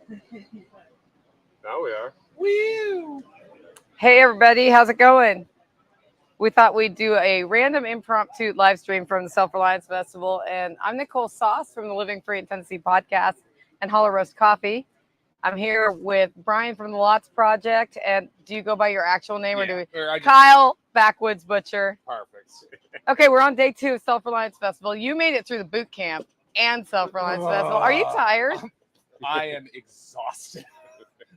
Now we are. Woo! Hey everybody, how's it going? We thought we'd do a random impromptu live stream from the Self Reliance Festival, and I'm Nicole Sauce from the Living Free in Tennessee podcast and Hollow Roast Coffee. I'm here with Brian from the Lots Project, and do you go by your actual name or do we? Kyle Backwoods Butcher. Perfect. Okay, we're on day 2 of Self Reliance Festival. You made it through the boot camp and Self Reliance Festival. Are you tired? I am exhausted.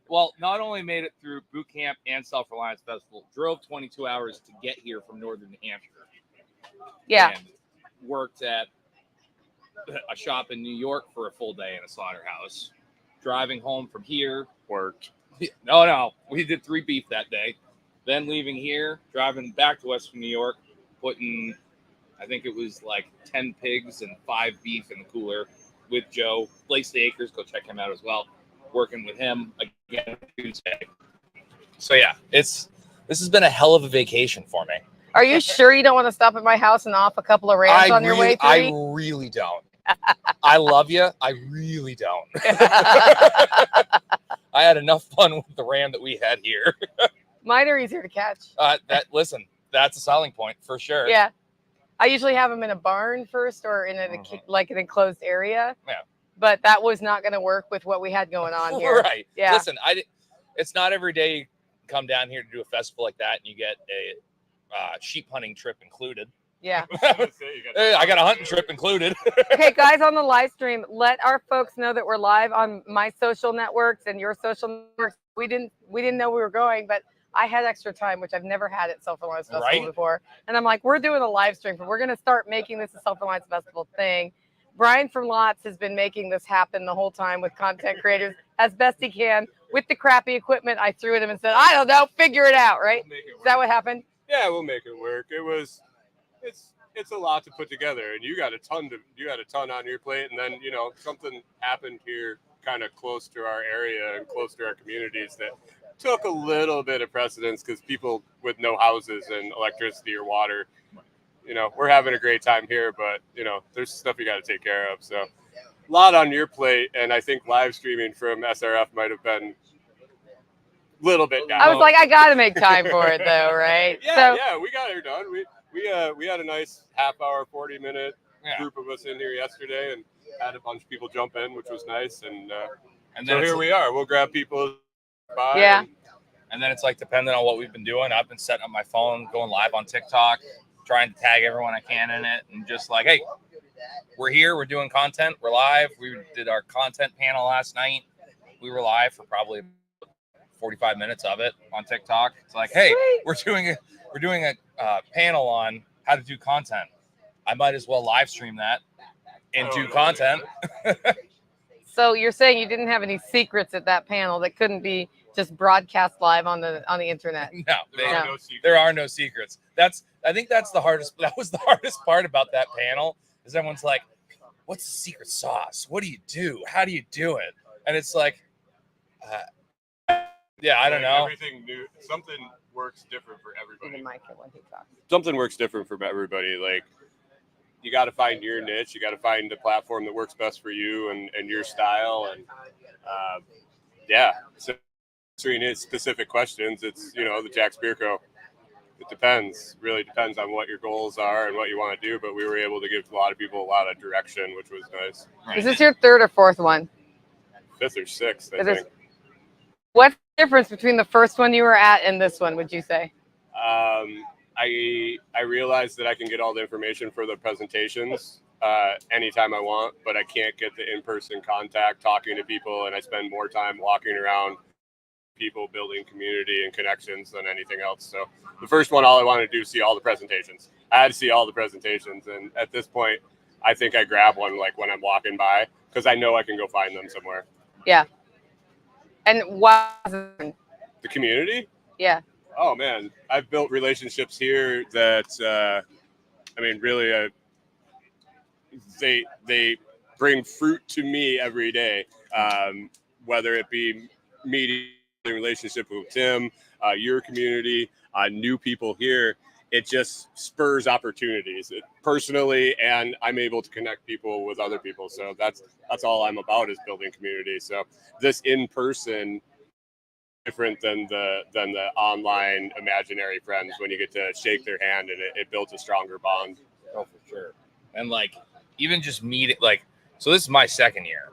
Well, not only made it through boot camp and Self Reliance Festival, drove 22 hours to get here from northern New Hampshire. Yeah. And worked at a shop in New York for a full day in a slaughterhouse. Driving home from here, Worked. No, we did 3 beef that day. Then leaving here, driving back to Western New York, putting, I think it was like 10 pigs and 5 beef in the cooler with Joe. Lacey Acres, go check him out as well. Working with him again Tuesday. So yeah, this has been a hell of a vacation for me. Are you sure you don't want to stop at my house and off a couple of rants on your way through? I really don't. I love you. I really don't. I had enough fun with the ram that we had here. Mine are easier to catch. Listen, that's a selling point for sure. Yeah. I usually have them in a barn first or in like an enclosed area. Yeah. But that was not going to work with what we had going on here. Right. Yeah. Listen, it's not every day you come down here to do a festival like that and you get a sheep hunting trip included. Yeah. I got a hunting trip included. Okay, guys, on the live stream, let our folks know that we're live on my social networks and your social networks. We didn't know we were going, but I had extra time, which I've never had at Self Reliance Festival before. And I'm like, we're doing a live stream, but we're going to start making this a Self Reliance Festival thing. Brian from Lots has been making this happen the whole time with content creators as best he can with the crappy equipment I threw at him and said, I don't know, figure it out, right? Is that what happened? Yeah, we'll make it work. It's a lot to put together, and you got a ton on your plate, and then something happened here kind of close to our area and close to our communities that took a little bit of precedence because people with no houses and electricity or water, we're having a great time here, but there's stuff you got to take care of. So a lot on your plate, and I think live streaming from SRF might have been a little bit down. I was like, I got to make time for it though, right? Yeah, we got her done. We had a nice half-hour, 40-minute group of us in here yesterday, and had a bunch of people jump in, which was nice. And so here we are. We'll grab people by. Yeah. And then it's like, depending on what we've been doing, I've been setting up my phone, going live on TikTok, trying to tag everyone I can in it, and just like, hey, we're here, we're doing content, we're live. We did our content panel last night. We were live for probably 45 minutes of it on TikTok. It's like, hey, we're doing a panel on how to do content. I might as well live stream that and do content. So you're saying you didn't have any secrets at that panel that couldn't be just broadcast live on the internet? No, there are no secrets. I think that's the hardest. That was the hardest part about that panel is everyone's like, what's the secret sauce? What do you do? How do you do it? And it's like, I don't know. Everything new. Something works different for everybody. Even Mike when he talks. Something works different for everybody. Like, you got to find your niche. You got to find the platform that works best for you and your style. And so answering specific questions, it's the Jack Spear Co. It depends. Really depends on what your goals are and what you want to do. But we were able to give a lot of people a lot of direction, which was nice. Is this your 3rd or 4th one? 5th or 6th, I think. What's the difference between the first one you were at and this one, would you say? I realized that I can get all the information for the presentations anytime I want, but I can't get the in-person contact, talking to people, and I spend more time walking around people, building community and connections than anything else. So the first one, all I wanted to do is see all the presentations. I had to see all the presentations, and at this point, I think I grab one like when I'm walking by because I know I can go find them somewhere. Yeah. And why? The community? Yeah. Oh man, I've built relationships here that, really, they bring fruit to me every day. Whether it be meeting relationship with Tim, your community, new people here, it just spurs opportunities personally, and I'm able to connect people with other people. So that's all I'm about, is building community. So this in person different than the online imaginary friends when you get to shake their hand and it builds a stronger bond. Oh, for sure. And like even just meet it, like, so this is my second year.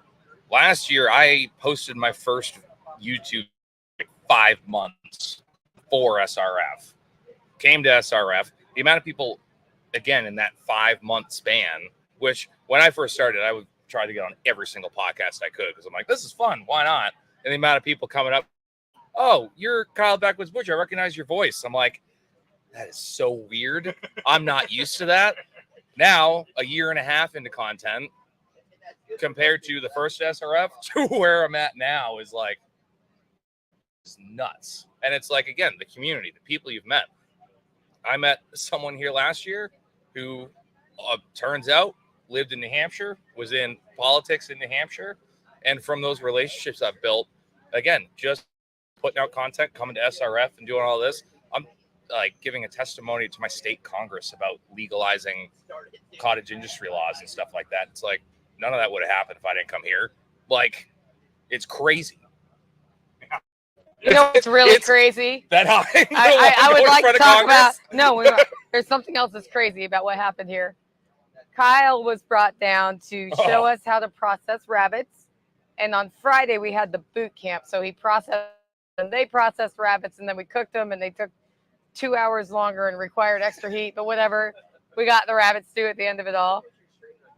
Last year I posted my first YouTube like 5 months for SRF. Came to SRF. The amount of people, again, in that 5 month span, which when I first started, I would try to get on every single podcast I could because I'm like, this is fun. Why not? And the amount of people coming up, oh, you're Kyle Backwoods Butcher. I recognize your voice. I'm like, that is so weird. I'm not used to that. Now, a year and a half into content, compared to the first SRF to where I'm at now, is like, it's nuts. And it's like, again, the community, the people you've met. I met someone here last year who turns out lived in New Hampshire, was in politics in New Hampshire. And from those relationships I've built, again, just putting out content, coming to SRF and doing all this, I'm like giving a testimony to my state Congress about legalizing cottage industry laws and stuff like that. It's like, none of that would have happened if I didn't come here. Like, it's crazy. You know what's really crazy? That I would like to talk about. No, there's something else that's crazy about what happened here. Kyle was brought down to show us how to process rabbits, and on Friday we had the boot camp. So he processed, and they processed rabbits, and then we cooked them, and they took 2 hours longer and required extra heat. But whatever, we got the rabbit stew at the end of it all,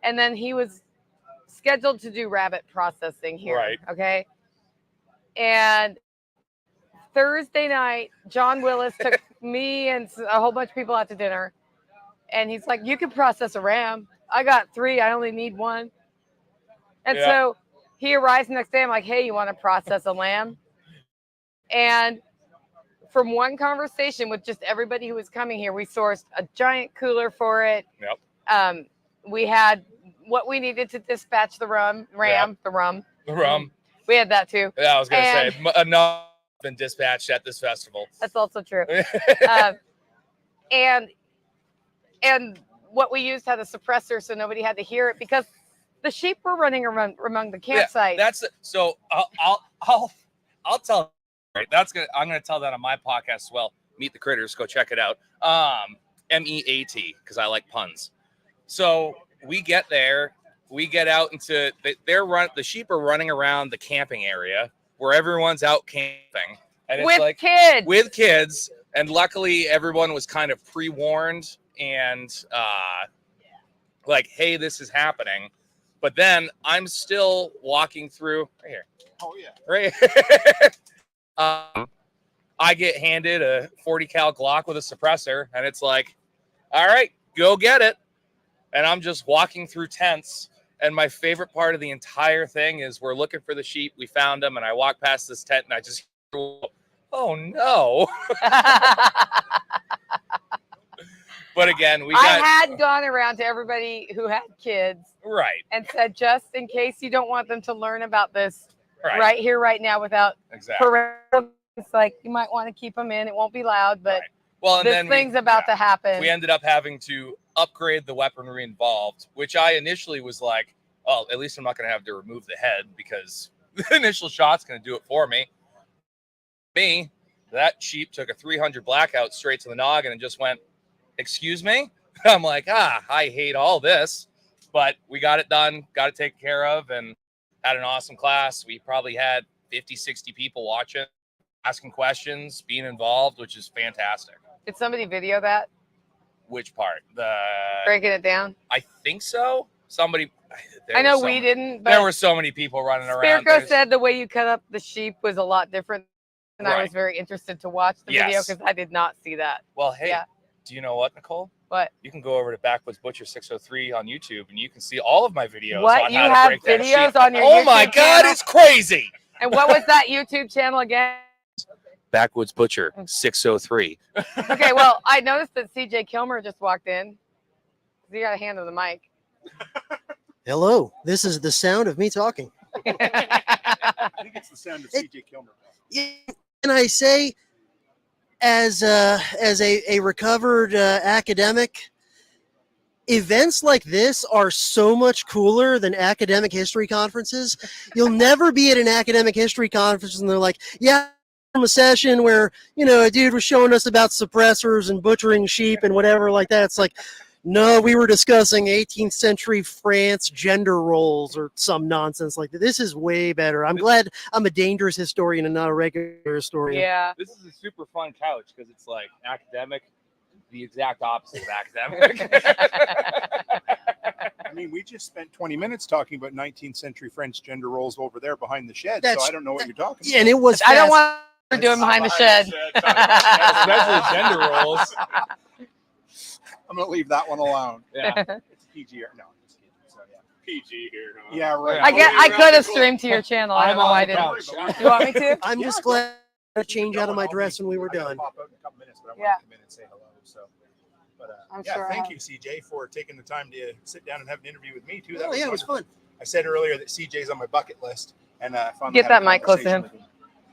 and then he was scheduled to do rabbit processing here. Right. Okay, and Thursday night, John Willis took me and a whole bunch of people out to dinner. And he's like, you can process a ram. I got 3. I only need 1. And so he arrives the next day. I'm like, hey, you want to process a lamb? And from one conversation with just everybody who was coming here, we sourced a giant cooler for it. Yep. We had what we needed to dispatch the rum. We had that too. Yeah, I was going to say, enough been dispatched at this festival. That's also true. And what we used had a suppressor, so nobody had to hear it because the sheep were running around among the campsite. Yeah, so I'll tell. Right, I'm gonna tell that on my podcast as well. Meet the Critters, go check it out. MEAT, because I like puns. So we get there, we get out into the sheep are running around the camping area where everyone's out camping, and it's with kids. And luckily, everyone was kind of pre-warned and like, hey, this is happening. But then I'm still walking through right here. Oh yeah. Right. I get handed a 40 cal Glock with a suppressor, and it's like, all right, go get it. And I'm just walking through tents. And my favorite part of the entire thing is we're looking for the sheep. We found them, and I walk past this tent, and I just, oh no. But again, I had gone around to everybody who had kids, right, and said, just in case you don't want them to learn about this right here, right now, without parental, it's like you might want to keep them in. It won't be loud, but well, and this then thing's about to happen. We ended up having to upgrade the weaponry involved, which I initially was like, well, at least I'm not going to have to remove the head because the initial shot's going to do it for me. That sheep took a 300 blackout straight to the noggin and just went, excuse me? I'm like, I hate all this, but we got it done, got it taken care of, and had an awesome class. We probably had 50, 60 people watching, asking questions, being involved, which is fantastic. Did somebody video that? Which part? Breaking it down? I think so. Somebody. I know we didn't, but there were so many people running around. Spirko said the way you cut up the sheep was a lot different, and I was very interested to watch the video because I did not see that. Well, hey, do you know what, Nicole? What? You can go over to Backwoods Butcher 603 on YouTube, and you can see all of my videos. What? On you how have to break videos that on your YouTube YouTube my God, channel? It's crazy. And what was that YouTube channel again? Backwoods Butcher 603. Okay, well, I noticed that CJ Kilmer just walked in. You got a hand on the mic. Hello, this is the sound of me talking. I think it's the sound of CJ Kilmer. Yeah, and I say, as a recovered academic, events like this are so much cooler than academic history conferences. You'll never be at an academic history conference and they're like, yeah, from a session where, a dude was showing us about suppressors and butchering sheep and whatever like that. It's like, no, we were discussing 18th century France gender roles or some nonsense like that. This is way better. I'm glad I'm a dangerous historian and not a regular historian. Yeah. This is a super fun couch because it's like academic, the exact opposite of academic. I mean, we just spent 20 minutes talking about 19th century French gender roles over there behind the shed, That's- so I don't know what you're talking Yeah, and it was I don't fast. want what we're doing behind the shed. Especially gender roles. I'm going to leave that one alone. Yeah. It's PG. No, I'm just kidding. So, yeah. PG here. Huh? Yeah, right. I could have streamed to your channel. I don't know why I didn't. Couch. You want me to? I'm just glad to change out of my dress when we were I gotta done. pop out in a couple minutes, but I want Yeah. to come in and say hello. So, but I'm yeah, sure I thank have. you, CJ, for taking the time to sit down and have an interview with me too. That Oh, yeah, it was wonderful. fun. I said earlier that CJ's on my bucket list, and I found Get that mic close to him.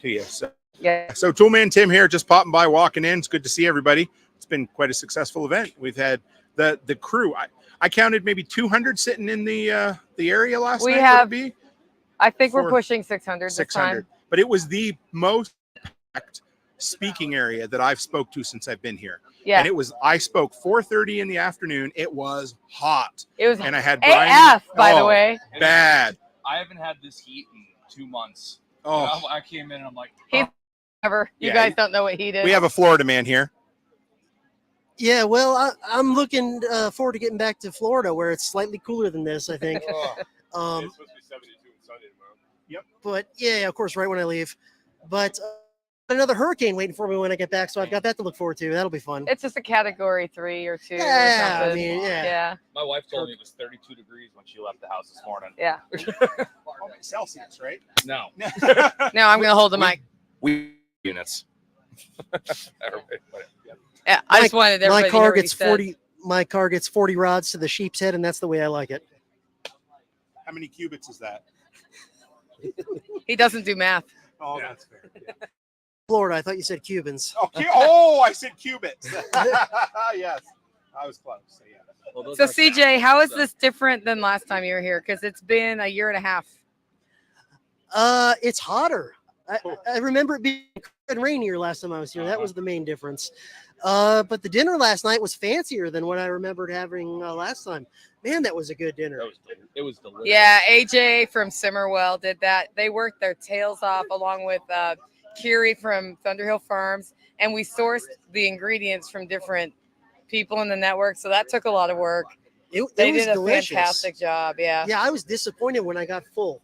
To you. So, Yeah. so Toolman Tim here, just popping by, walking in. It's good to see everybody. It's been quite a successful event. We've had the crew. I counted maybe 200 sitting in the area last We night. have Would it be I think we're For pushing 600 this 600? time. But it was the most packed speaking area that I've spoke to since I've been here. Yeah. And I spoke 4:30 in the afternoon. It was hot, It was and I had Brian. AF, by the Oh, way. bad. I haven't had this heat in 2 months. Oh, I came in and I'm like, He- Ever. You Yeah, guys don't know what he did. we have a Florida man here. Yeah, well, I'm looking forward to getting back to Florida where it's slightly cooler than this, I think. It's Um, supposed to be 72 and sunny tomorrow. but yeah, of course, right when I leave. But another hurricane waiting for me when I get back, so I've got that to look forward to. That'll be fun. It's just a category 3 or 2 Yeah, or I something. mean, yeah. my wife told me it was 32 degrees when she left the house this morning. Yeah. Oh, Celsius, right? No, Now I'm going to hold the mic. we units. Everybody put it. Yeah, I just wanted everybody My to hear car what he gets said. 40. My car gets 40 rods to the sheep's head, and that's the way I like it. How many cubits is that? He doesn't do math. Oh, Yeah. that's fair. Yeah. Florida. I thought you said Cubans. Okay. Oh, I said cubits. Yes, I was close. So yeah. Well, those So are- CJ, how is this different than last time you were here? Because it's been a year and a half. It's hotter. I remember it being cold and rainier last time I was here. That was the main difference. But the dinner last night was fancier than what I remembered having last time. Man, that was a good dinner. It was delicious. Yeah, AJ from Simmerwell did that. They worked their tails off along with Kiri from Thunderhill Farms, and we sourced the ingredients from different people in the network. So that took a lot of work. It They was did a delicious. fantastic job. Yeah. Yeah, I was disappointed when I got full.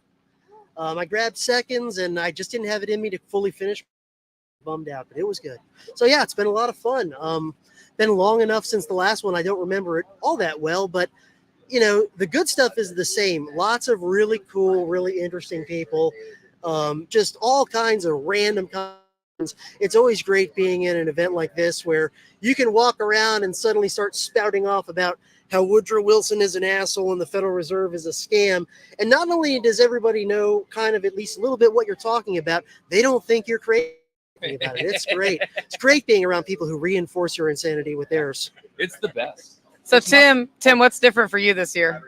I grabbed seconds, and I just didn't have it in me to fully finish. Bummed out, but it was good. So yeah, it's been a lot of fun. Been long enough since the last one. I don't remember it all that well, but the good stuff is the same. Lots of really cool, really interesting people. Just all kinds of random comments. It's always great being in an event like this where you can walk around and suddenly start spouting off about how Woodrow Wilson is an asshole and the Federal Reserve is a scam. And not only does everybody know kind of at least a little bit what you're talking about, they don't think you're crazy about it. It's great. It's great being around people who reinforce your insanity with theirs. It's the best. So Tim, what's different for you this year?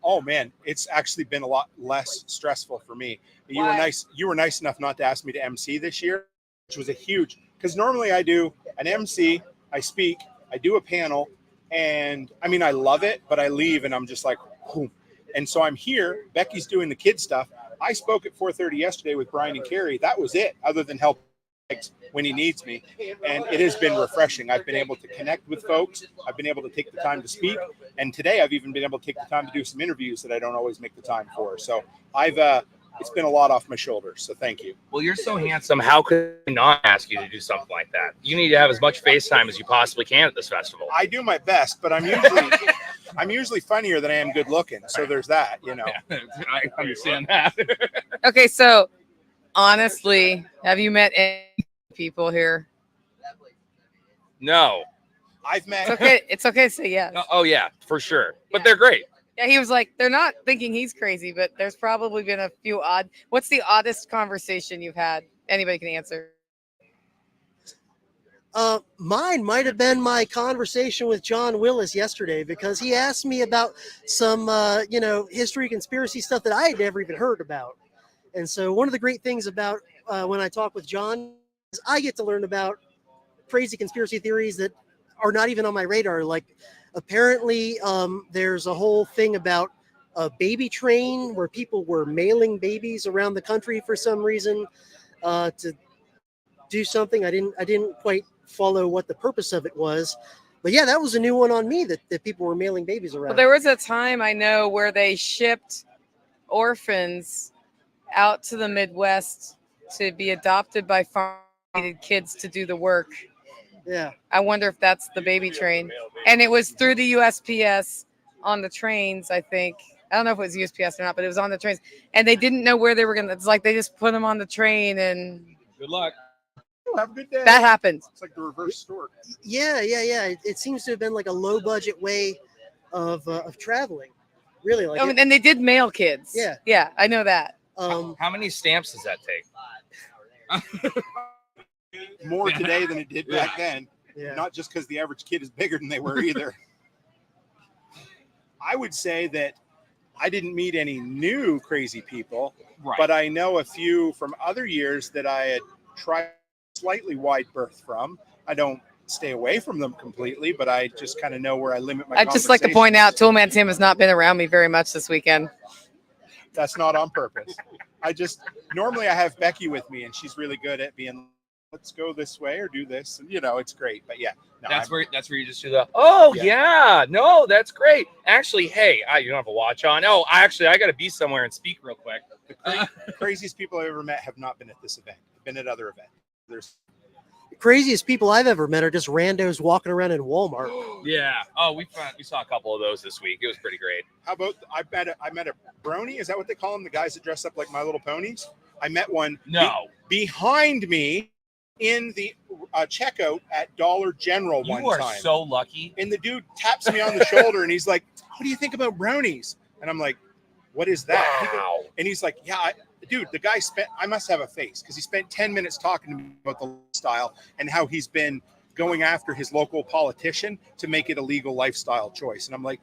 Oh man, it's actually been a lot less stressful for me. You Why? were nice. You were nice enough not to ask me to MC this year, which was a huge. Because normally I do an MC, I speak, I do a panel, and I mean I love it, but I leave and I'm just like, whew. And so I'm here. Becky's doing the kid stuff. I spoke at 4:30 yesterday with Brian and Carrie. That was it, other than help when he needs me, and it has been refreshing. I've been able to connect with folks. I've been able to take the time to speak, and today I've even been able to take the time to do some interviews that I don't always make the time for. So it's been a lot off my shoulders. So thank you. Well, you're so handsome. How could I not ask you to do something like that? You need to have as much FaceTime as you possibly can at this festival. I do my best, but I'm usually funnier than I am good looking. So there's that, I understand that. Okay, so honestly, have you met any people here? No. I've met. It's okay. It's okay to say yes. Oh yeah, for sure. But they're great. Yeah, he was like, they're not thinking he's crazy, but there's probably been a few odd. What's the oddest conversation you've had? Anybody can answer. Mine might have been my conversation with John Willis yesterday, because he asked me about some, history conspiracy stuff that I had never even heard about. And so one of the great things about when I talk with John is I get to learn about crazy conspiracy theories that are not even on my radar. Like apparently there's a whole thing about a baby train where people were mailing babies around the country for some reason to do something. I didn't quite follow what the purpose of it was. But yeah, that was a new one on me, that people were mailing babies around. Well, there was a time I know where they shipped orphans out to the Midwest to be adopted by farm-needed kids to do the work. Yeah. I wonder if that's the baby train. And it was through the USPS on the trains, I think. I don't know if it was USPS or not, but it was on the trains. And they didn't know where they were going to. It's like they just put them on the train and Good luck. Have a good day. that happened. It's like the reverse stork. Yeah. It seems to have been like a low budget way of traveling. Really, like And they did mail kids. Yeah. Yeah, I know that. How many stamps does that take? More today than it did back then. Yeah. Not just because the average kid is bigger than they were either. I would say that I didn't meet any new crazy people, Right. but I know a few from other years that I had tried slightly wide berth from. I don't stay away from them completely, but I just kind of know where I limit my I'd just like to point out conversations. Toolman Tim has not been around me very much this weekend. That's not on purpose. Normally I have Becky with me and she's really good at being, let's go this way or do this. And it's great. But yeah, no, That's I'm- where you just do the, oh Yeah. yeah, no, that's great. Actually, hey, you don't have a watch on. Oh, I got to be somewhere and speak real quick. the craziest people I've ever met have not been at this event. They've been at other events. There's the craziest people I've ever met are just randos walking around in Walmart. Yeah. Oh, we saw a couple of those this week. It was pretty great. How about I met a brony? Is that what they call them? The guys that dress up like My Little Ponies? I met one No, behind me in the checkout at Dollar General you one are time. so lucky. And the dude taps me on the shoulder and he's like, "What do you think about brownies?" And I'm like, "What is that?" Wow. And he's like, "Yeah, dude, the guy I must have a face because he spent 10 minutes talking to me about the lifestyle and how he's been going after his local politician to make it a legal lifestyle choice." And I'm like,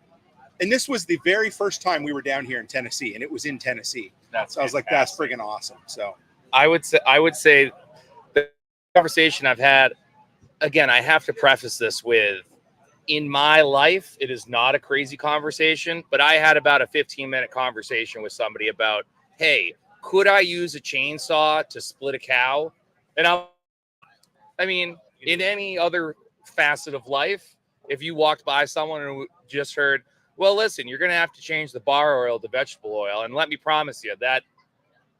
and this was the very first time we were down here in Tennessee, and it was in Tennessee. That's So I was like, that's friggin' awesome. So I would say the conversation I've had, again, I have to preface this with, in my life, it is not a crazy conversation, but I had about a 15-minute conversation with somebody about, hey, could I use a chainsaw to split a cow? And I mean, in any other facet of life, if you walked by someone and just heard, well, listen, you're going to have to change the bar oil to vegetable oil. And let me promise you that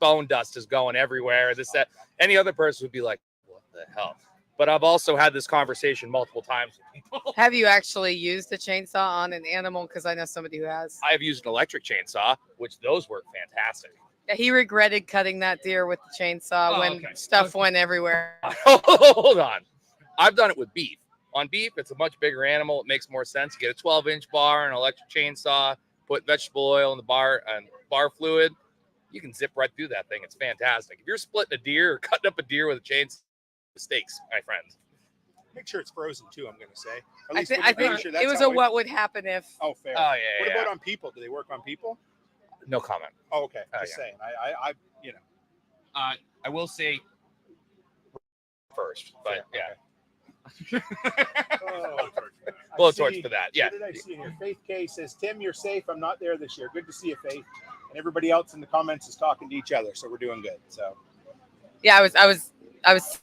bone dust is going everywhere. That any other person would be like, what the hell? But I've also had this conversation multiple times with people. Have you actually used a chainsaw on an animal? Because I know somebody who has. I've used an electric chainsaw, which those work fantastic. Yeah, he regretted cutting that deer with the chainsaw Oh, when okay. stuff went everywhere. Hold on. I've done it with beef. On beef, it's a much bigger animal. It makes more sense. You get a 12-inch bar, an electric chainsaw, put vegetable oil in the bar and bar fluid. You can zip right through that thing. It's fantastic. If you're splitting a deer or cutting up a deer with a chainsaw, mistakes, my friends. make sure it's frozen too, I'm going to say. At I, least thi- when I you make think sure that's it was how a what would happen if. Oh, fair. Oh, What yeah. about on people? Do they work on people? No comment. Oh, okay. Oh, Just yeah. saying. I you know. I will say first, but yeah. Oh, Blowtorch for that. Yeah. What did I see here? Faith K says, Tim, you're safe. I'm not there this year. Good to see you, Faith. And everybody else in the comments is talking to each other, so we're doing good. So Yeah, I was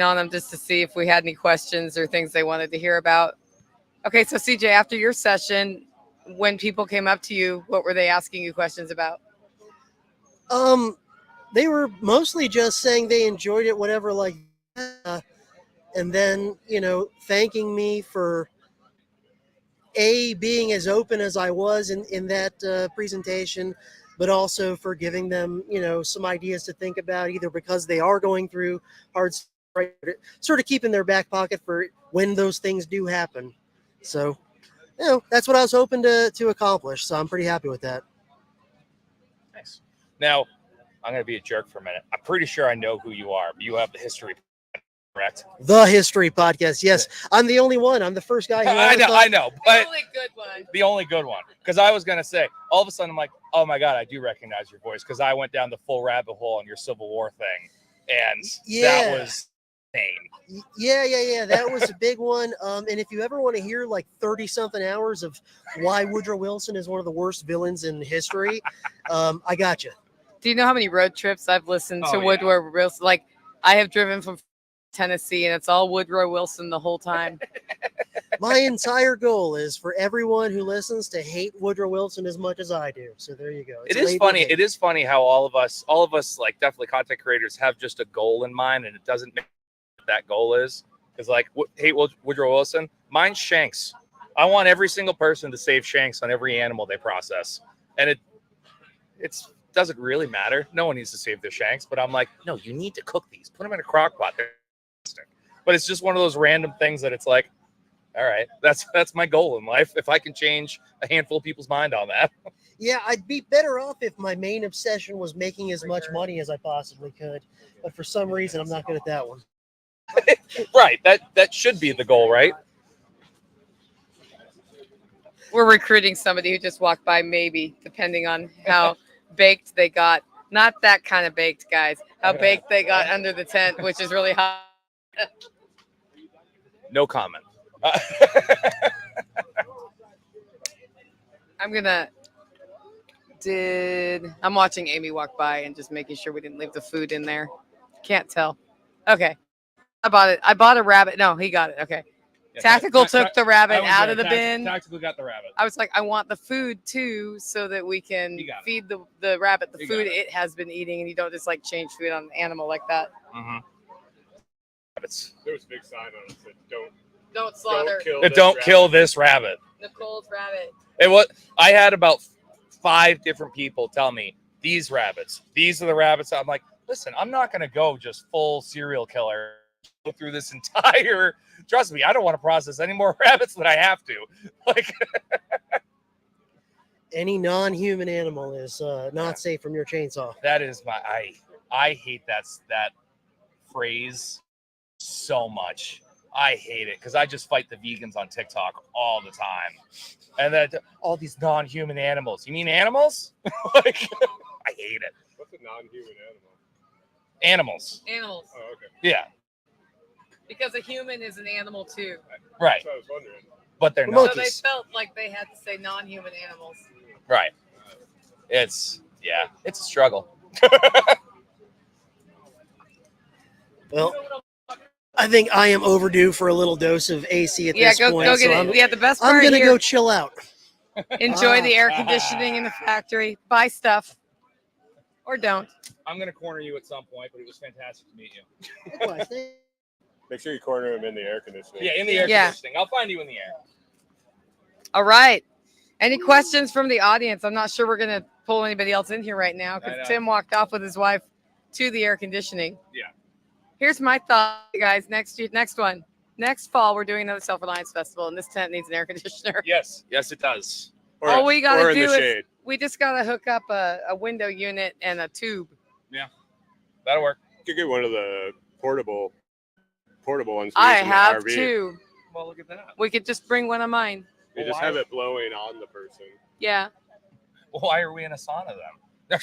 on them just to see if we had any questions or things they wanted to hear about. Okay, so CJ, after your session, when people came up to you, what were they asking you questions about? They were mostly just saying they enjoyed it, whatever, like, and then, thanking me for being as open as I was in that presentation, but also for giving them, some ideas to think about, either because they are going through hard stuff, right, sort of keep in their back pocket for when those things do happen. So, that's what I was hoping to accomplish. So I'm pretty happy with that. Nice. Now, I'm going to be a jerk for a minute. I'm pretty sure I know who you are, but you have the history Correct. The History Podcast. Yes, I'm the only one. I'm the first guy. Who I ever know, thought- I know, The but only good one. the only good one. Because I was gonna say, all of a sudden I'm like, oh my god, I do recognize your voice because I went down the full rabbit hole on your Civil War thing, and Yeah. that was insane. Yeah. That was a big one. And if you ever want to hear like 30-something hours of why Woodrow Wilson is one of the worst villains in history, I got you. Do you know how many road trips I've listened to Oh, yeah. Woodrow Wilson? Like, I have driven from Tennessee, and it's all Woodrow Wilson the whole time. My entire goal is for everyone who listens to hate Woodrow Wilson as much as I do. So there you go. It is funny. It is funny how all of us, like definitely content creators, have just a goal in mind, and it doesn't matter what that goal is. Because like, hate Woodrow Wilson. Mine's Shanks. I want every single person to save Shanks on every animal they process, and it's doesn't really matter. No one needs to save their Shanks, but I'm like, no, you need to cook these. Put them in a crock pot. But it's just one of those random things that it's like, all right, that's my goal in life. If I can change a handful of people's mind on that. Yeah, I'd be better off if my main obsession was making as much money as I possibly could. But for some reason, I'm not good at that one. Right. That should be the goal, right? We're recruiting somebody who just walked by, maybe, depending on how baked they got. Not that kind of baked, guys. How baked they got under the tent, which is really hot. No comment. I'm watching Amy walk by and just making sure we didn't leave the food in there. Can't tell. Okay. I bought a rabbit. No, he got it. Okay. Tactical took the rabbit out of the bin. Tactical got the rabbit. I was like, I want the food too, so that we can feed the rabbit the food it has been eating, and you don't just like change food on an animal like that. Mm-hmm. There was a big sign on it that said, Don't slaughter Don't kill this rabbit. Nicole's rabbit. It was. I had about 5 different people tell me these rabbits. These are the rabbits. I'm like, listen, I'm not gonna go just full serial killer. Go through this entire. Trust me, I don't want to process any more rabbits than I have to. Like, Any non-human animal is not safe from your chainsaw. that is my. I hate that phrase so much. I hate it because I just fight the vegans on TikTok all the time, and that all these non-human animals. You mean animals? Like, I hate it. What's a non-human animal? Animals. Animals. Oh, okay. Yeah. Because a human is an animal too. Right. That's what I was wondering. But they're Well, not. So they felt like they had to say non-human animals. Right. It's a struggle. Well, I think I am overdue for a little dose of AC at this point. Go get so it. The best I'm part gonna here, go chill out. enjoy the air conditioning in the factory. Buy stuff. Or don't. I'm gonna corner you at some point, but it was fantastic to meet you. Make sure you corner him in the air conditioning. Yeah, in the air Yeah. conditioning. I'll find you in the air. All right. Any questions from the audience? I'm not sure we're going to pull anybody else in here right now I know. because Tim walked off with his wife to the air conditioning. Yeah. Here's my thought, guys. Next one. Next fall, we're doing another Self-Reliance Festival, and this tent needs an air conditioner. Yes, it does. Or, All we got or to in do the is shade. we just got to hook up a window unit and a tube. That'll work. You could get one of the portable ones. we I use in the have RV. two. Well, look at that. We could just bring one of mine. You just have it blowing on the person. Yeah. Well, why are we in a sauna then?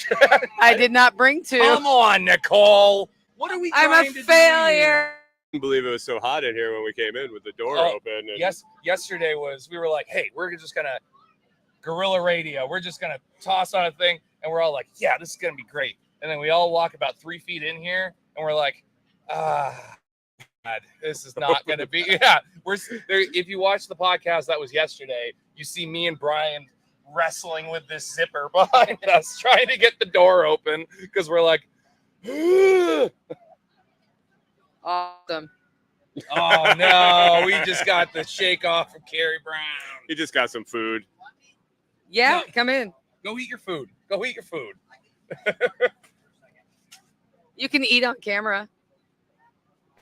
I did not bring two. Come on, Nicole. What are we? I'm trying a to do failure. here? Couldn't believe it was so hot in here when we came in with the door Oh, open. And Yes, yesterday we were like, hey, we're just gonna guerrilla radio. We're just gonna toss on a thing, and we're all like, yeah, this is gonna be great. And then we all walk about 3 feet in here, and we're like, God, this is not gonna be. Yeah, we're there. If you watch the podcast that was yesterday, you see me and Brian wrestling with this zipper behind us, trying to get the door open because we're like, Awesome. oh no, we just got the shake off from Carrie Brown. he just got some food. Yeah, No. come in. Go eat your food. Go eat your food. You can eat on camera.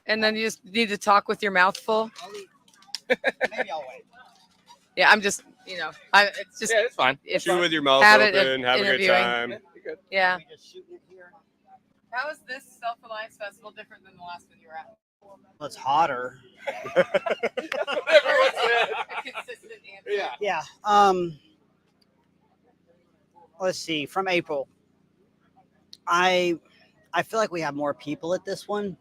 And then you just need to talk with your mouth full. Maybe I'll wait. Yeah, I'm just, it's just, Yeah, it's fine. it's, Chew with your mouth Habit of open. Have a good interviewing. time. yeah. How is this Self-Reliance Festival different than the last one you were at? Well, it's hotter. A consistent answer. Yeah. Yeah. Let's see. From April, I feel like we have more people at this one.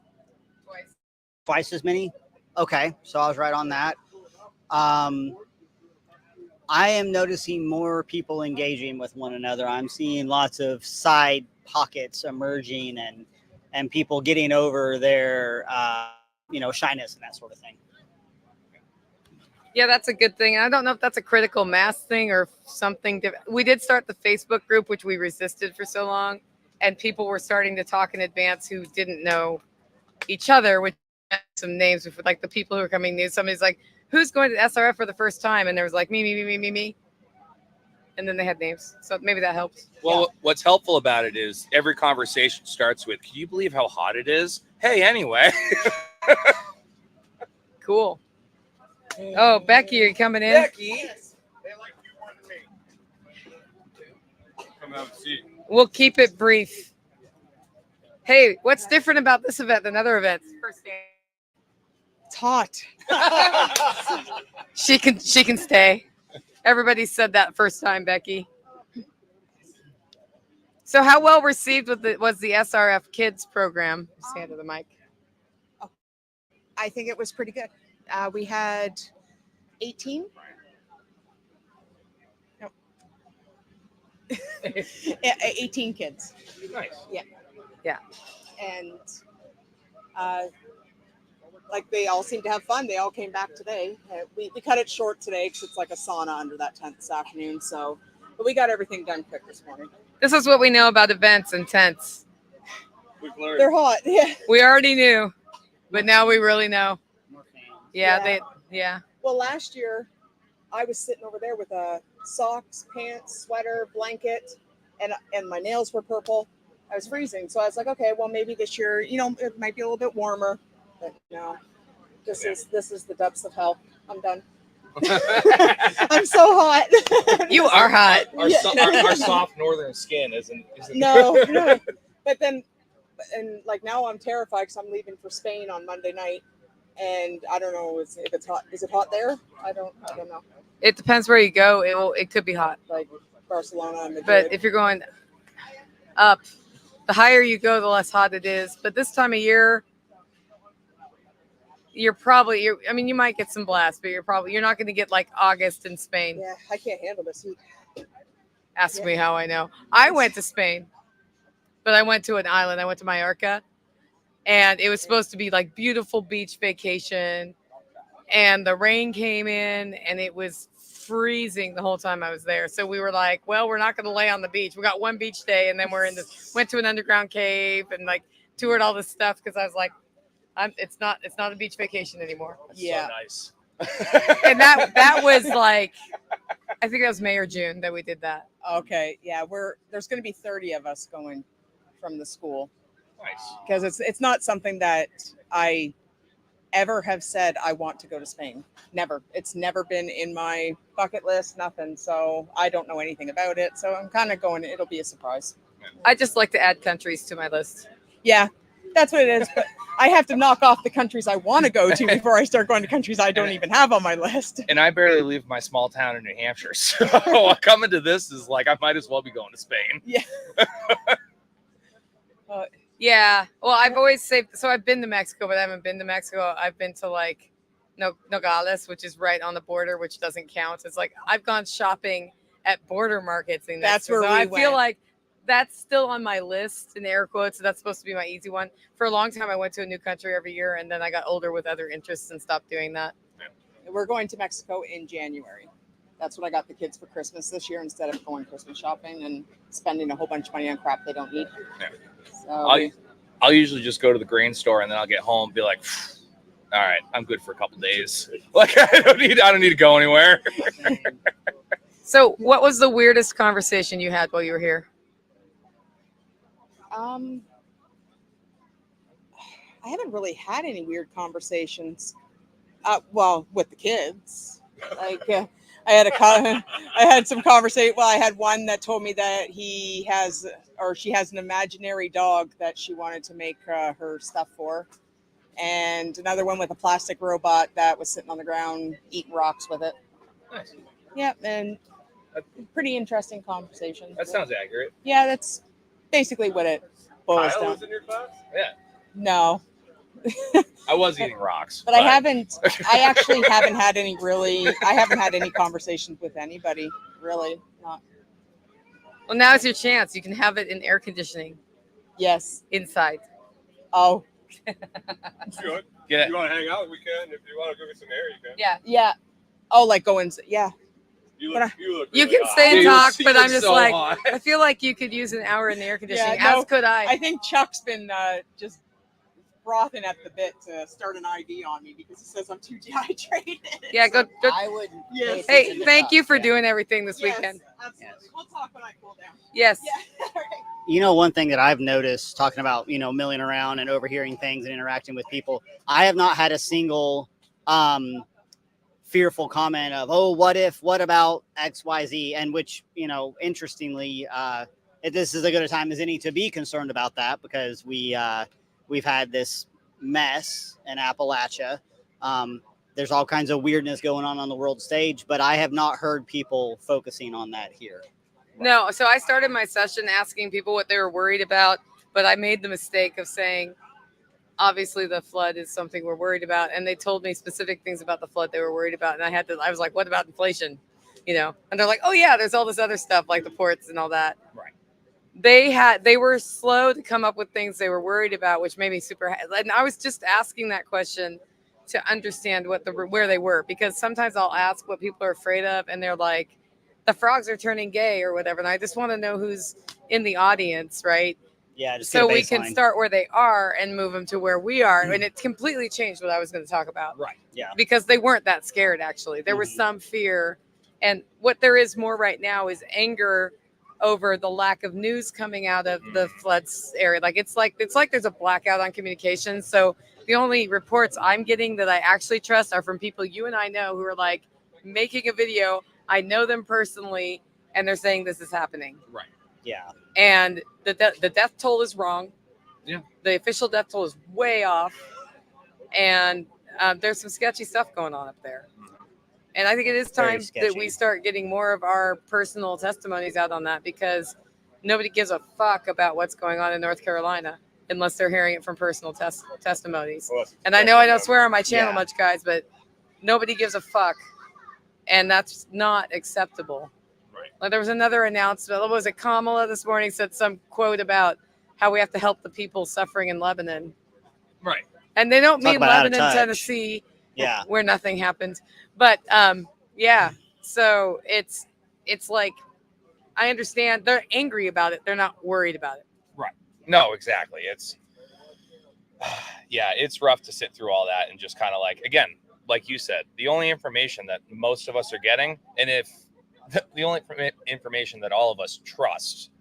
Twice as many. Okay, so I was right on that. I am noticing more people engaging with one another. I'm seeing lots of side pockets emerging and people getting over their shyness and that sort of thing. Yeah, that's a good thing. I don't know if that's a critical mass thing or something different. We did start the Facebook group, which we resisted for so long, and people were starting to talk in advance who didn't know each other, which some names, like the people who are coming new. Somebody's like, who's going to SRF for the first time? And there was like, me. And then they had names. So maybe that helps. Well, what's helpful about it is every conversation starts with, can you believe how hot it is? Hey, anyway. Cool. Oh, Becky, are you coming in? Becky. They like you more than me. Come have a seat. We'll keep it brief. Hey, what's different about this event than other events? First day. It's hot. She can stay. Everybody said that first time, Becky. So how well received was the SRF Kids program? Stand to the mic. I think it was pretty good. We had 18. No. 18 kids. Nice. Yeah. And like they all seemed to have fun. They all came back today. We cut it short today because it's like a sauna under that tent this afternoon. So, but we got everything done quick this morning. This is what we know about events and tents. We've learned. They're hot. Yeah. We already knew, but now we really know. More fans. Yeah. Well, last year I was sitting over there with socks, pants, sweater, blanket, and my nails were purple. I was freezing. So I was like, okay, well, maybe this year, it might be a little bit warmer. But no, this is the depths of hell. I'm done. I'm so hot. You are hot. Our soft northern skin isn't No. But then, and like now I'm terrified because I'm leaving for Spain on Monday night. And I don't know if it's hot. Is it hot there? I don't know. It depends where you go. It could be hot. Like Barcelona and Madrid. But if you're going up, the higher you go, the less hot it is. But this time of year, you might get some blasts, but you're not going to get like August in Spain. Yeah, I can't handle this heat. Ask me how I know. I went to Spain, but I went to an island. I went to Mallorca, and it was supposed to be like beautiful beach vacation, and the rain came in, and it was freezing the whole time I was there. So we were like, well, we're not going to lay on the beach. We got one beach day, and then went to an underground cave and like toured all this stuff because I was like, it's not a beach vacation anymore. Yeah. So nice. And that was like, I think that was May or June that we did that. Okay. Yeah, there's going to be 30 of us going from the school Nice. because it's not something that I ever have said I want to go to Spain. Never. It's never been in my bucket list. Nothing. So I don't know anything about it. So I'm kind of going. It'll be a surprise. I just like to add countries to my list. Yeah. That's what it is. But I have to knock off the countries I want to go to before I start going to countries I don't even have on my list. And I barely leave my small town in New Hampshire. So coming to this is like, I might as well be going to Spain. Yeah. Yeah. Well, I've always saved. So I've been to Mexico, but I haven't been to Mexico. I've been to like Nogales, which is right on the border, which doesn't count. It's like I've gone shopping at border markets. In That's Mexico. where So we I feel went. like that's still on my list in air quotes. So that's supposed to be my easy one. For a long time, I went to a new country every year, and then I got older with other interests and stopped doing that. We're going to Mexico in January. That's what I got the kids for Christmas this year instead of going Christmas shopping and spending a whole bunch of money on crap they don't need. Yeah. So I'll usually just go to the grain store and then I'll get home and be like, all right, I'm good for a couple days. Like I don't need to go anywhere. So what was the weirdest conversation you had while you were here? I haven't really had any weird conversations. Well, with the kids, like I had I had some conversation. Well, I had one that told me that he has or she has an imaginary dog that she wanted to make her stuff for, and another one with a plastic robot that was sitting on the ground eating rocks with it. Nice. Yeah, and pretty interesting conversation. That sounds accurate. Yeah, that's basically what it boils Kyle down. was in your class? Yeah. No, I was eating rocks. but I haven't. I actually haven't had any really. I haven't had any conversations with anybody really. Not. Well, now is your chance. You can have it in air conditioning Yes. inside. Oh. Good. Get You want to hang out? We can. If you want to go get some air, you can. Yeah. Yeah. Oh, like going. Yeah. You But look. You look. You really can hot. stay and Dude, talk, she but I'm looks just so like, hot. I feel like you could use an hour in the air conditioning, no, as could I. I think Chuck's been just frothing at the bit to start an IV on me because he says I'm too dehydrated. Yeah, go. I would. Yes. Hey, thank you for doing everything this Yes, weekend. absolutely. We'll talk when I cool down. Yes. Yeah. All right. You know, one thing that I've noticed talking about, milling around and overhearing things and interacting with people, I have not had a single fearful comment of, oh, what if, what about XYZ? And which, interestingly, this is as good a time as any to be concerned about that because we've had this mess in Appalachia. There's all kinds of weirdness going on the world stage, but I have not heard people focusing on that here. No, so I started my session asking people what they were worried about, but I made the mistake of saying, obviously the flood is something we're worried about. And they told me specific things about the flood they were worried about. And I was like, what about inflation? And they're like, oh yeah, there's all this other stuff like the ports and all that. Right. They were slow to come up with things they were worried about, which made me super, and I was just asking that question to understand where they were, because sometimes I'll ask what people are afraid of and they're like, the frogs are turning gay or whatever. And I just want to know who's in the audience, right? Yeah, just So get a we can baseline. start where they are and move them to where we are. And it completely changed what I was going to talk about. Right. Yeah. Because they weren't that scared, actually. There was Mhm. some fear. And what there is more right now is anger over the lack of news coming out of the floods area. It's like there's a blackout on communication. So the only reports I'm getting that I actually trust are from people you and I know who are like making a video. I know them personally, and they're saying this is happening. Right. Yeah. And the death toll is wrong. Yeah. The official death toll is way off. And there's some sketchy stuff going on up there. And I think it is Very time that sketchy. we start getting more of our personal testimonies out on that, because nobody gives a fuck about what's going on in North Carolina unless they're hearing it from personal testimonies. Well, that's And I know I don't swear on my channel Yeah. much, guys, but nobody gives a fuck. And that's not acceptable. Right. Like there was another announcement. What was it? Kamala this morning said some quote about how we have to help the people suffering in Lebanon. Right. And they don't Talk mean about out of Lebanon, touch. Tennessee, Yeah. where nothing happened. But yeah, so it's like, I understand they're angry about it. They're not worried about it. No, exactly. It's rough to sit through all that and just kind of again, like you said, the only information that most of us are getting, and if the only information that all of us trust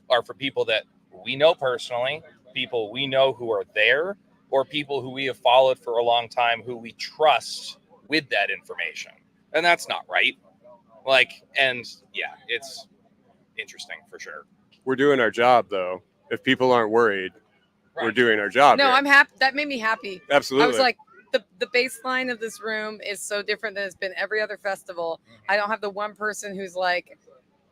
are for people that we know personally, people we know who are there, or people who we have followed for a long time who we trust with that information. And that's not right. It's interesting for sure. We're doing our job, though. If people aren't worried, we're Right. doing our job. No, here. I'm happy. That made me happy. Absolutely. I was like, the baseline of this room is so different than it's been every other festival. I don't have the one person who's like,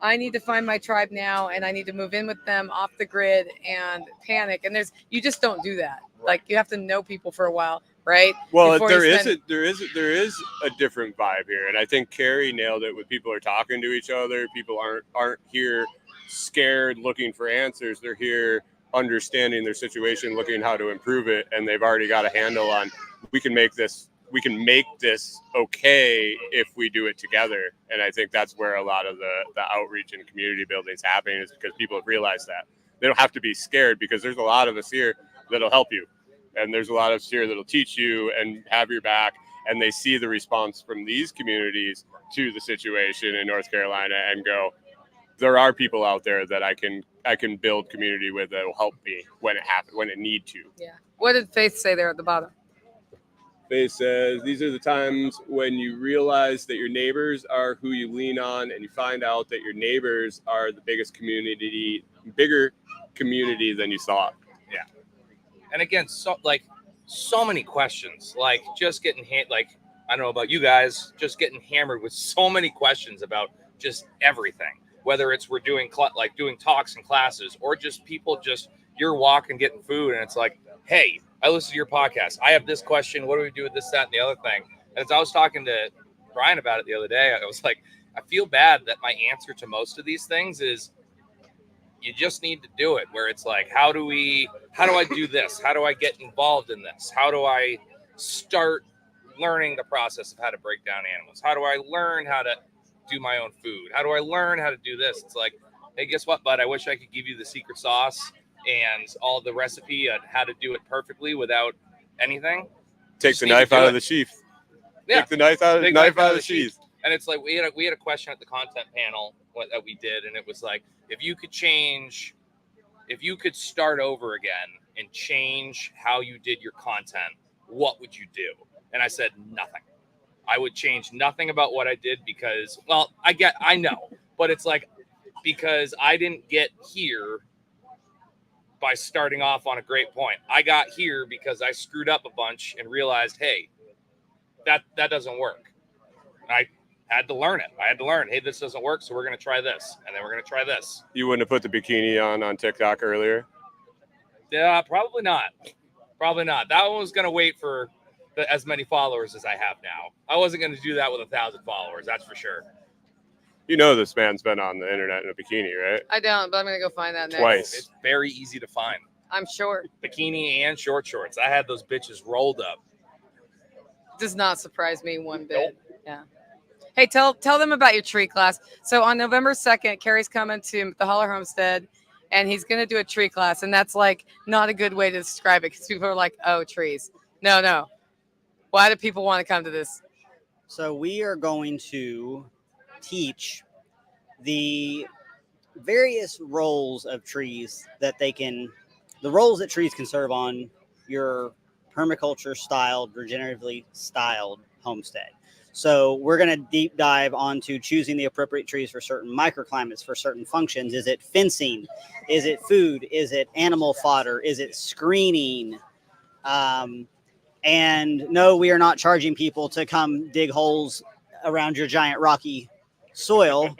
I need to find my tribe now and I need to move in with them off the grid and panic. And you just don't do that. Like you have to know people for a while, right? Well, Before there you is spend- there is a different vibe here, and I think Carrie nailed it. With people are talking to each other. People aren't here scared looking for answers. They're here understanding their situation, looking how to improve it, and they've already got a handle on. We can make this okay if we do it together. And I think that's where a lot of the outreach and community building is happening, is because people have realized that they don't have to be scared, because there's a lot of us here that'll help you. And there's a lot of us here that'll teach you and have your back. And they see the response from these communities to the situation in North Carolina and go, there are people out there that I can build community with that will help me when it happens, when it need to. Yeah. What did Faith say there at the bottom? Faith says, these are the times when you realize that your neighbors are who you lean on, and you find out that your neighbors are the bigger community than you thought. Yeah. And again, so many questions, like just getting like, I don't know about you guys, just getting hammered with so many questions about just everything, whether it's we're doing doing talks and classes, or just people you're walking, getting food. And it's like, hey, I listen to your podcast. I have this question. What do we do with this, that, and the other thing? And as I was talking to Brian about it the other day, I was like, I feel bad that my answer to most of these things is you just need to do it, where it's like, how do I do this? How do I get involved in this? How do I start learning the process of how to break down animals? How do I learn how to do my own food? How do I learn how to do this? It's like, hey, guess what, bud? I wish I could give you the secret sauce and all the recipe on how to do it perfectly without anything. Take the knife out of the sheath. Yeah. Take the knife out of the sheath. And it's like we had a question at the content panel that we did, and it was like, if you could start over again and change how you did your content, what would you do? And I said nothing. I would change nothing about what I did because, well, I know, but it's like, because I didn't get here by starting off on a great point. I got here because I screwed up a bunch and realized, hey, that doesn't work. I had to learn it. Hey, this doesn't work, so we're going to try this, and then we're going to try this. You wouldn't have put the bikini on TikTok earlier? Yeah, probably not. That one was going to wait for as many followers as I have now. I wasn't going to do that with 1,000 followers, that's for sure. You know this man's been on the internet in a bikini, right? I don't, but I'm gonna go find that next. Twice. It's very easy to find. I'm sure. Bikini and short shorts. I had those bitches rolled up. Does not surprise me one bit. Nope. Yeah. Hey, tell them about your tree class. So on November 2nd, Carrie's coming to the Holler Homestead, and he's gonna do a tree class, and that's like not a good way to describe it because people are like, "Oh, trees." No. Why do people want to come to this? So we are going to teach the various roles of trees the roles that trees can serve on your permaculture styled, regeneratively styled homestead. So we're going to deep dive onto choosing the appropriate trees for certain microclimates, for certain functions. Is it fencing? Is it food? Is it animal fodder? Is it screening? And no, we are not charging people to come dig holes around your giant rocky soil.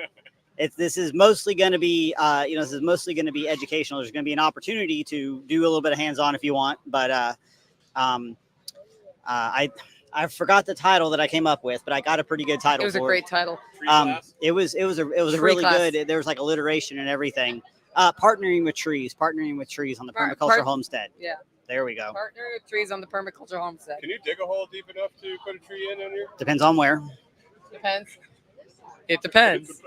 This is mostly going to be, educational. There's going to be an opportunity to do a little bit of hands-on if you want, but I forgot the title that I came up with, but I got a pretty good title. It was a great title. It was a really good. There was like alliteration and everything. Partnering with trees on the permaculture homestead. Yeah. There we go. Partnering with trees on the permaculture homestead. Can you dig a hole deep enough to put a tree in here? Depends on where. Depends. It depends.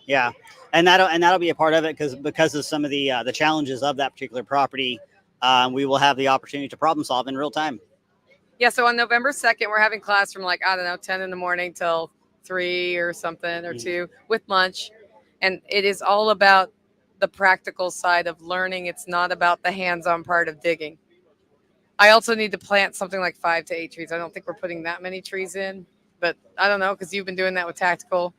Yeah, and that'll be a part of it because of some of the challenges of that particular property. We will have the opportunity to problem solve in real time. Yeah. So on November 2nd, we're having class from 10 in the morning till 3 or something or 2 with lunch, and it is all about the practical side of learning. It's not about the hands-on part of digging. I also need to plant something like 5 to 8 trees. I don't think we're putting that many trees in, but I don't know because you've been doing that with tactical.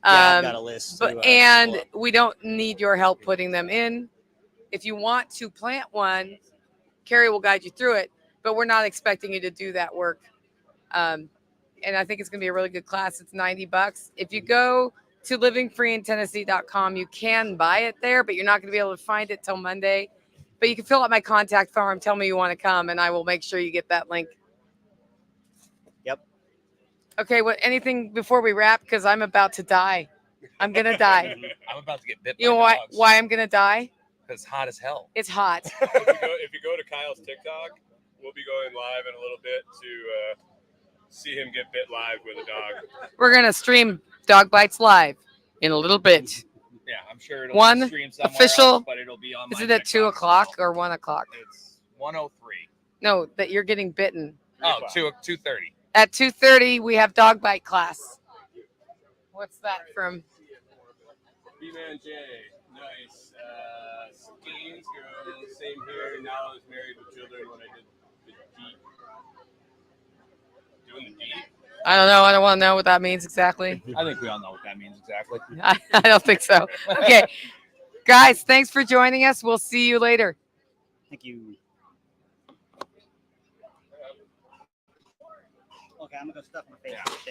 Yeah, I've got a list. And we don't need your help putting them in. If you want to plant one, Carrie will guide you through it, but we're not expecting you to do that work. And I think it's going to be a really good class. It's $90. If you go to livingfreeintennessee.com, you can buy it there, but you're not going to be able to find it till Monday. But you can fill out my contact form, tell me you want to come, and I will make sure you get that link. Yep. Okay, anything before we wrap? Because I'm about to die. I'm going to die. I'm about to get bit by You know why I'm going to die? Because it's hot as hell. It's hot. If you go to Kyle's TikTok, we'll be going live in a little bit to see him get bit live with a dog. We're going to stream Dog Bites live in a little bit. Yeah, I'm sure it'll One be streamed somewhere official- else, but it'll be on Is my it at 2 TikTok o'clock as well. or 1 o'clock? It's 1:03. No, that you're getting bitten. Oh, 2:30. At 2:30, we have Dog Bite class. What's that from? B-Man J, nice. Games girl, same here. Now I was married with children when I did the Jeep. doing the D. I don't know. I don't want to know what that means exactly. I think we all know what that means exactly. I don't think so. Okay. Guys, thanks for joining us. We'll see you later. Thank you. Okay, I'm gonna go stuff my face. Yeah. with shit.